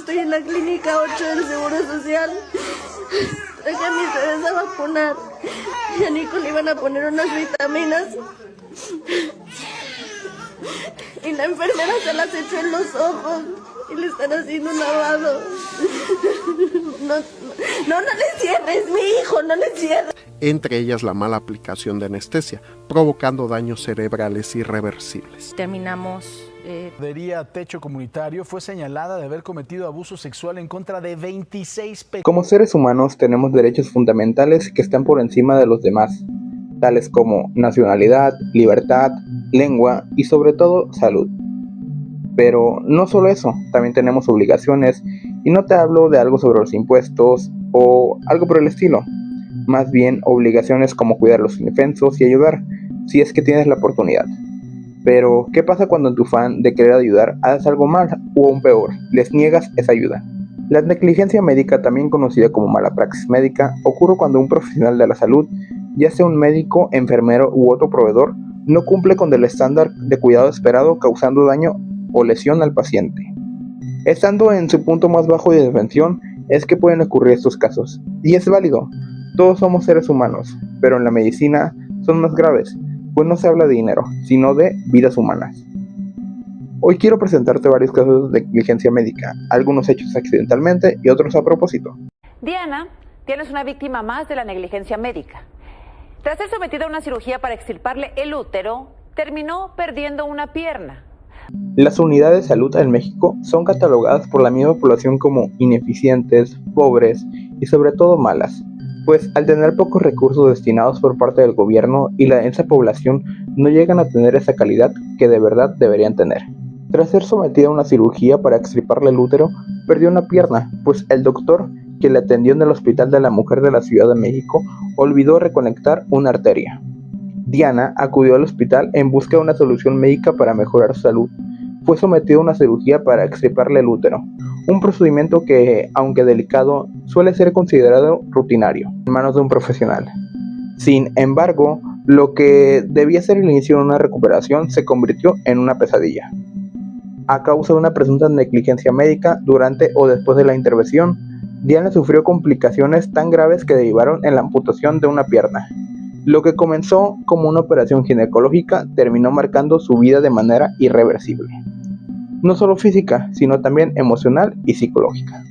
estoy en la clínica 8 del Seguro Social. Traje a mis bebés a vacunar. Y a Nico le iban a poner unas vitaminas. Y la enfermera se las echó en los ojos. Y le están haciendo un lavado. No le cierres, mi hijo, no le cierres. Entre ellas la mala aplicación de anestesia, provocando daños cerebrales irreversibles. Terminamos. Techo Comunitario fue señalada de haber cometido abuso sexual en contra de 26 Como seres humanos tenemos derechos fundamentales que están por encima de los demás, tales como nacionalidad, libertad, lengua y sobre todo salud. Pero no solo eso, también tenemos obligaciones, y no te hablo de algo sobre los impuestos o algo por el estilo, más bien obligaciones como cuidar a los indefensos y ayudar, si es que tienes la oportunidad. Pero, ¿qué pasa cuando en tu afán de querer ayudar haces algo mal o aún peor, les niegas esa ayuda? La negligencia médica, también conocida como mala praxis médica, ocurre cuando un profesional de la salud, ya sea un médico, enfermero u otro proveedor, no cumple con el estándar de cuidado esperado, causando daño o lesión al paciente. Estando en su punto más bajo de defensión, es que pueden ocurrir estos casos. Y es válido, todos somos seres humanos, pero en la medicina son más graves, pues no se habla de dinero, sino de vidas humanas. Hoy quiero presentarte varios casos de negligencia médica, algunos hechos accidentalmente y otros a propósito. Diana, tienes una víctima más de la negligencia médica. Tras ser sometida a una cirugía para extirparle el útero, terminó perdiendo una pierna. Las unidades de salud en México son catalogadas por la misma población como ineficientes, pobres y sobre todo malas, pues al tener pocos recursos destinados por parte del gobierno y la densa población no llegan a tener esa calidad que de verdad deberían tener. Tras ser sometida a una cirugía para extirparle el útero, perdió una pierna, pues el doctor que le atendió en el Hospital de la Mujer de la Ciudad de México olvidó reconectar una arteria. Diana acudió al hospital en busca de una solución médica para mejorar su salud. Fue sometida a una cirugía para extirparle el útero, un procedimiento que, aunque delicado, suele ser considerado rutinario en manos de un profesional. Sin embargo, lo que debía ser el inicio de una recuperación se convirtió en una pesadilla. A causa de una presunta negligencia médica durante o después de la intervención, Diana sufrió complicaciones tan graves que derivaron en la amputación de una pierna. Lo que comenzó como una operación ginecológica terminó marcando su vida de manera irreversible. No solo física, sino también emocional y psicológica.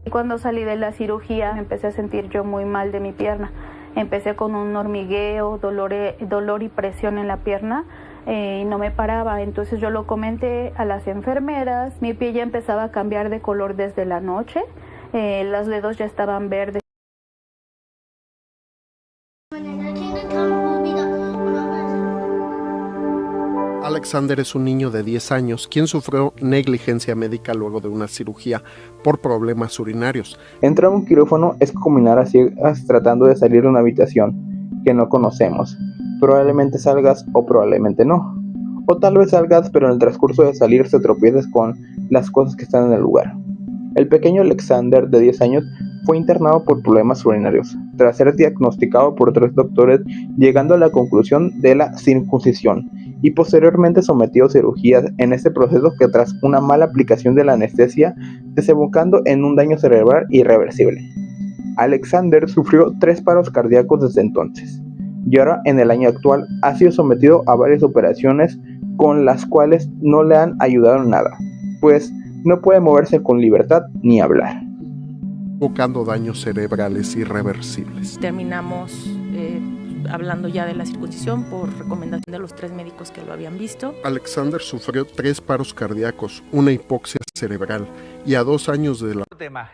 Cuando salí de la cirugía me empecé a sentir yo muy mal de mi pierna. Empecé con un hormigueo, dolor y presión en la pierna y no me paraba. Entonces yo lo comenté a las enfermeras. Mi piel ya empezaba a cambiar de color desde la noche. Los dedos ya estaban verdes. Alexander es un niño de 10 años quien sufrió negligencia médica luego de una cirugía por problemas urinarios. Entrar a un quirófano es caminar a ciegas tratando de salir de una habitación que no conocemos. Probablemente salgas o probablemente no. O tal vez salgas, pero en el transcurso de salir te tropieces con las cosas que están en el lugar. El pequeño Alexander, de 10 años, fue internado por problemas urinarios, tras ser diagnosticado por 3 doctores, llegando a la conclusión de la circuncisión, y posteriormente sometido a cirugías en este proceso que, tras una mala aplicación de la anestesia, desembocando en un daño cerebral irreversible. Alexander sufrió 3 paros cardíacos desde entonces, y ahora en el año actual ha sido sometido a varias operaciones con las cuales no le han ayudado en nada, pues no puede moverse con libertad ni hablar, provocando daños cerebrales irreversibles. Terminamos hablando ya de la circuncisión por recomendación de los 3 médicos que lo habían visto. Alexander sufrió 3 paros cardíacos, una hipoxia cerebral y a 2 años de la...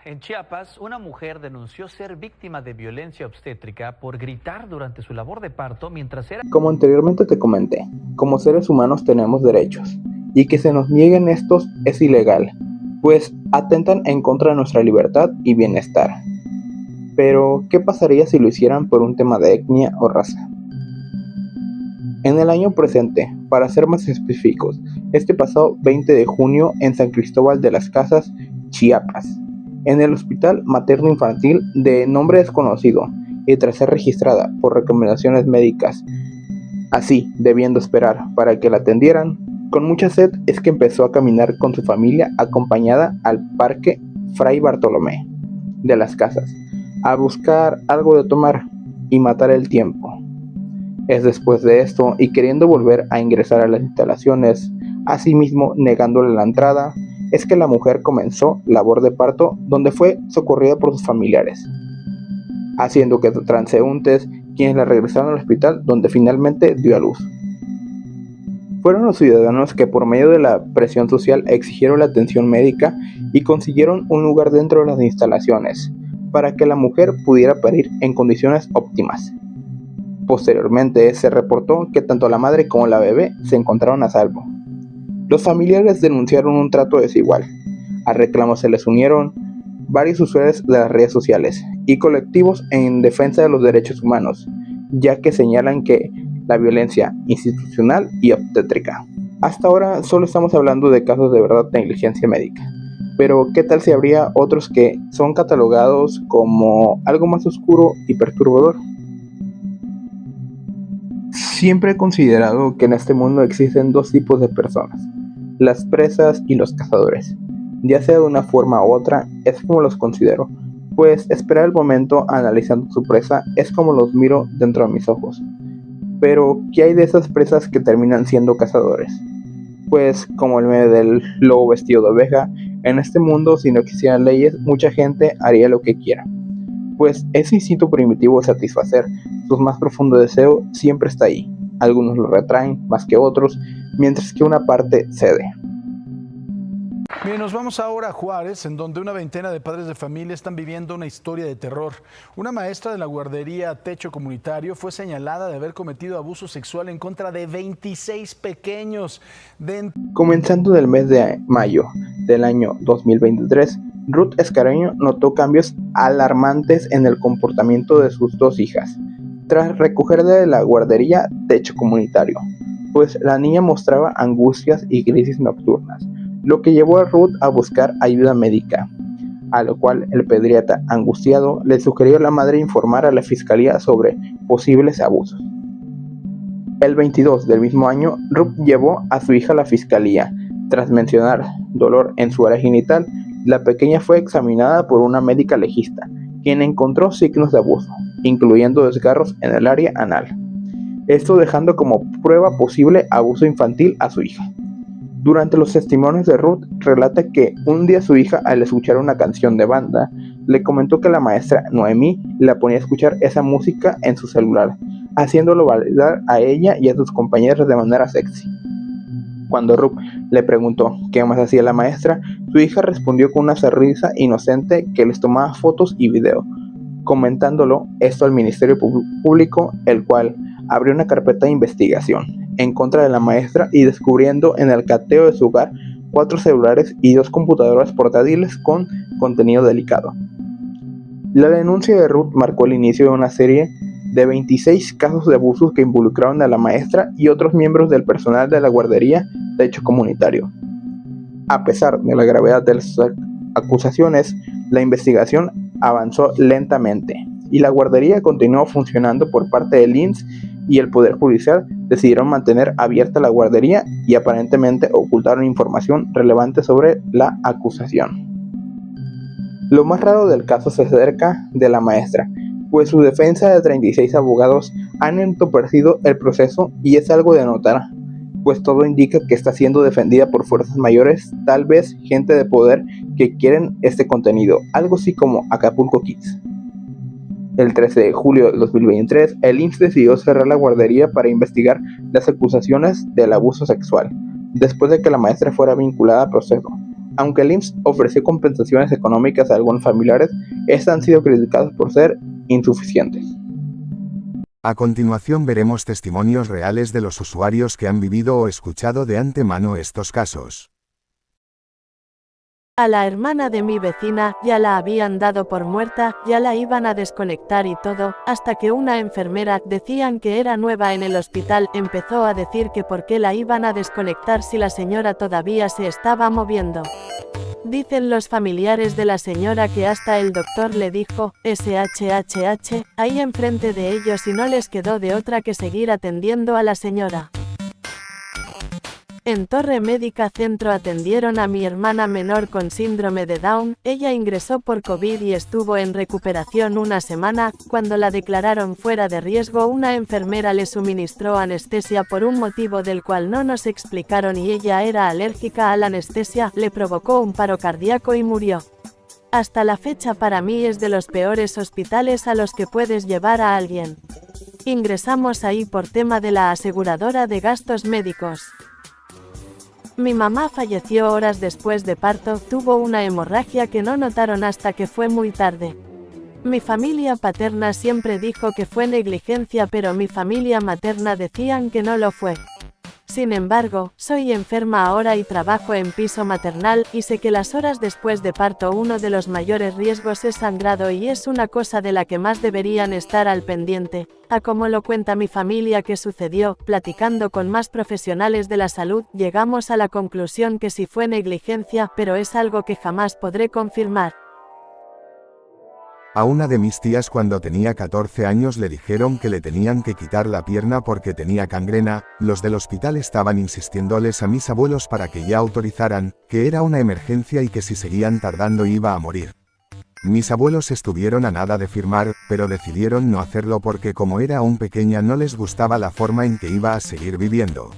En Chiapas, una mujer denunció ser víctima de violencia obstétrica por gritar durante su labor de parto mientras era... Como anteriormente te comenté, como seres humanos tenemos derechos, y que se nos nieguen estos es ilegal, pues atentan en contra de nuestra libertad y bienestar. Pero, ¿qué pasaría si lo hicieran por un tema de etnia o raza? En el año presente, para ser más específicos, este pasado 20 de junio en San Cristóbal de las Casas, Chiapas, en el Hospital Materno Infantil de nombre desconocido y tras ser registrada por recomendaciones médicas, así debiendo esperar para que la atendieran, con mucha sed es que empezó a caminar con su familia acompañada al parque Fray Bartolomé de las Casas a buscar algo de tomar y matar el tiempo. Es después de esto, y queriendo volver a ingresar a las instalaciones, asimismo negándole la entrada, es que la mujer comenzó labor de parto, donde fue socorrida por sus familiares, haciendo que transeúntes quienes la regresaron al hospital, donde finalmente dio a luz. Fueron los ciudadanos que por medio de la presión social exigieron la atención médica y consiguieron un lugar dentro de las instalaciones para que la mujer pudiera parir en condiciones óptimas. Posteriormente se reportó que tanto la madre como la bebé se encontraron a salvo. Los familiares denunciaron un trato desigual. Al reclamo se les unieron varios usuarios de las redes sociales y colectivos en defensa de los derechos humanos, ya que señalan que la violencia institucional y obstétrica. Hasta ahora solo estamos hablando de casos de verdad de negligencia médica, pero ¿qué tal si habría otros que son catalogados como algo más oscuro y perturbador? Siempre he considerado que en este mundo existen dos tipos de personas, las presas y los cazadores. Ya sea de una forma u otra, es como los considero, pues esperar el momento analizando su presa es como los miro dentro de mis ojos. Pero, ¿qué hay de esas presas que terminan siendo cazadores? Pues, como el meme del lobo vestido de oveja, en este mundo, si no existieran leyes, mucha gente haría lo que quiera. Pues ese instinto primitivo de satisfacer su más profundo deseo siempre está ahí. Algunos lo retraen más que otros, mientras que una parte cede. Bien, nos vamos ahora a Juárez, en donde una veintena de padres de familia están viviendo una historia de terror. Una maestra de la guardería Techo Comunitario fue señalada de haber cometido abuso sexual en contra de 26 pequeños. Comenzando del mes de mayo del año 2023, Ruth Escareño notó cambios alarmantes en el comportamiento de sus dos hijas, tras recogerla de la guardería Techo Comunitario, pues la niña mostraba angustias y crisis nocturnas, lo que llevó a Ruth a buscar ayuda médica, a lo cual el pediatra, angustiado, le sugirió a la madre informar a la fiscalía sobre posibles abusos. El 22 del mismo año, Ruth llevó a su hija a la fiscalía. Tras mencionar dolor en su área genital, la pequeña fue examinada por una médica legista, quien encontró signos de abuso, incluyendo desgarros en el área anal. Esto dejando como prueba posible abuso infantil a su hija. Durante los testimonios de Ruth, relata que un día su hija, al escuchar una canción de banda, le comentó que la maestra Noemí la ponía a escuchar esa música en su celular, haciéndolo validar a ella y a sus compañeros de manera sexy. Cuando Ruth le preguntó qué más hacía la maestra, su hija respondió con una sonrisa inocente que les tomaba fotos y video, comentándolo esto al Ministerio Público, el cual abrió una carpeta de investigación en contra de la maestra y descubriendo en el cateo de su hogar 4 celulares y 2 computadoras portátiles con contenido delicado. La denuncia de Ruth marcó el inicio de una serie de 26 casos de abusos que involucraron a la maestra y otros miembros del personal de la guardería Techo Comunitario. A pesar de la gravedad de las acusaciones, la investigación avanzó lentamente y la guardería continuó funcionando. Por parte del IMSS y el Poder Judicial decidieron mantener abierta la guardería y aparentemente ocultaron información relevante sobre la acusación. Lo más raro del caso se acerca de la maestra, pues su defensa de 36 abogados han entorpecido el proceso y es algo de notar, pues todo indica que está siendo defendida por fuerzas mayores, tal vez gente de poder que quieren este contenido, algo así como Acapulco Kids. El 13 de julio de 2023, el IMSS decidió cerrar la guardería para investigar las acusaciones del abuso sexual, después de que la maestra fuera vinculada al proceso. Aunque el IMSS ofreció compensaciones económicas a algunos familiares, estas han sido criticadas por ser insuficientes. A continuación veremos testimonios reales de los usuarios que han vivido o escuchado de antemano estos casos. A la hermana de mi vecina ya la habían dado por muerta, ya la iban a desconectar y todo, hasta que una enfermera, decían que era nueva en el hospital, empezó a decir que por qué la iban a desconectar si la señora todavía se estaba moviendo. Dicen los familiares de la señora que hasta el doctor le dijo, SHHH, ahí enfrente de ellos y no les quedó de otra que seguir atendiendo a la señora. En Torre Médica Centro atendieron a mi hermana menor con síndrome de Down. Ella ingresó por COVID y estuvo en recuperación una semana. Cuando la declararon fuera de riesgo, una enfermera le suministró anestesia por un motivo del cual no nos explicaron y ella era alérgica a la anestesia, le provocó un paro cardíaco y murió. Hasta la fecha para mí es de los peores hospitales a los que puedes llevar a alguien. Ingresamos ahí por tema de la aseguradora de gastos médicos. Mi mamá falleció horas después de parto, tuvo una hemorragia que no notaron hasta que fue muy tarde. Mi familia paterna siempre dijo que fue negligencia, pero mi familia materna decían que no lo fue. Sin embargo, soy enferma ahora y trabajo en piso maternal, y sé que las horas después de parto uno de los mayores riesgos es sangrado y es una cosa de la que más deberían estar al pendiente. A como lo cuenta mi familia que sucedió, platicando con más profesionales de la salud, llegamos a la conclusión que sí fue negligencia, pero es algo que jamás podré confirmar. A una de mis tías cuando tenía 14 años le dijeron que le tenían que quitar la pierna porque tenía gangrena. Los del hospital estaban insistiéndoles a mis abuelos para que ya autorizaran, que era una emergencia y que si seguían tardando iba a morir. Mis abuelos estuvieron a nada de firmar, pero decidieron no hacerlo porque como era aún pequeña no les gustaba la forma en que iba a seguir viviendo.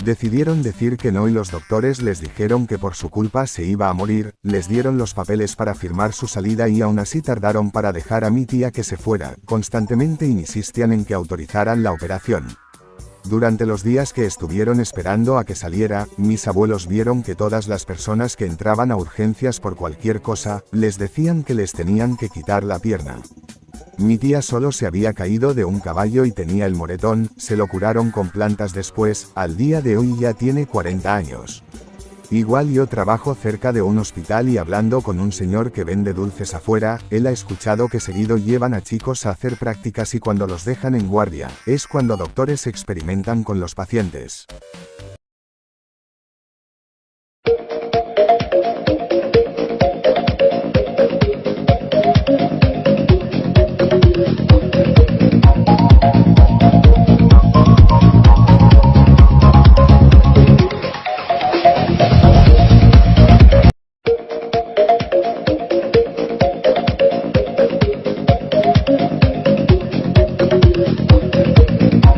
Decidieron decir que no y los doctores les dijeron que por su culpa se iba a morir, les dieron los papeles para firmar su salida y aún así tardaron para dejar a mi tía que se fuera, constantemente insistían en que autorizaran la operación. Durante los días que estuvieron esperando a que saliera, mis abuelos vieron que todas las personas que entraban a urgencias por cualquier cosa, les decían que les tenían que quitar la pierna. Mi tía solo se había caído de un caballo y tenía el moretón, se lo curaron con plantas después, al día de hoy ya tiene 40 años. Igual yo trabajo cerca de un hospital y hablando con un señor que vende dulces afuera, él ha escuchado que seguido llevan a chicos a hacer prácticas y cuando los dejan en guardia, es cuando doctores experimentan con los pacientes.